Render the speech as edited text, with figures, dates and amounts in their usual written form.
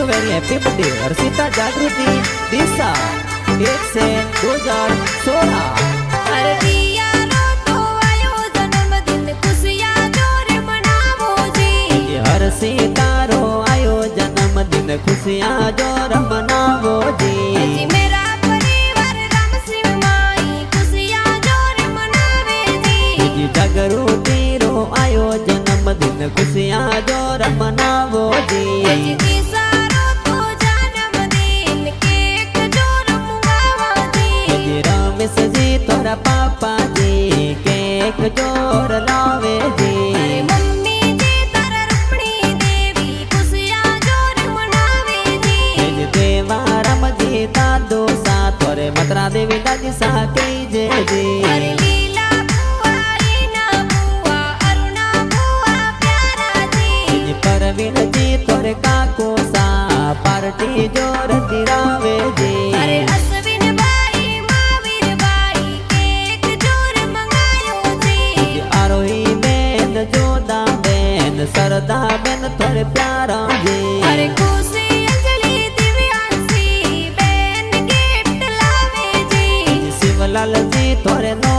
You very happy birthday Harshita जागृति दिशा 1 से 2016। अरे दिया रो तो आयो जन्मदिन खुशियां जोर मनावो जी। हर्षिता रो आयो जन्मदिन खुशियां जोर मनावो जी। मेरा परिवार राम सिंह माई खुशियां जोर मनावे जी। जागृति रो आयो जन्मदिन खुशियां जोर मनावो जी। दिशा रो तो जन्मदिन केक जोर मंगावा जी। रमेश जी तोरा पापा जी केक जोर लावे जी। मम्मी जी तारा रुक्मिणी देवी खुशियां जोर मनावे जी। देवा राम जी दादो सा तोरे मतरा देवी दादी सा कही जे जी। अरे लीला बुआ रीना बुआ अरुणा बुआ प्यारा जी। परवीन जी तोरे काको सा पार्टी जोर दिरावे जी। अरे अश्विन भाई महावीर भाई केक जोर मंगायो जी। आरोही बेन जोदा बेन सरदा बेन तोरे प्यारा जी। अरे खुशी अंजलि दिव्यांशी बेन गिफ्ट लावे जी। शिवलाल जी तोरे नो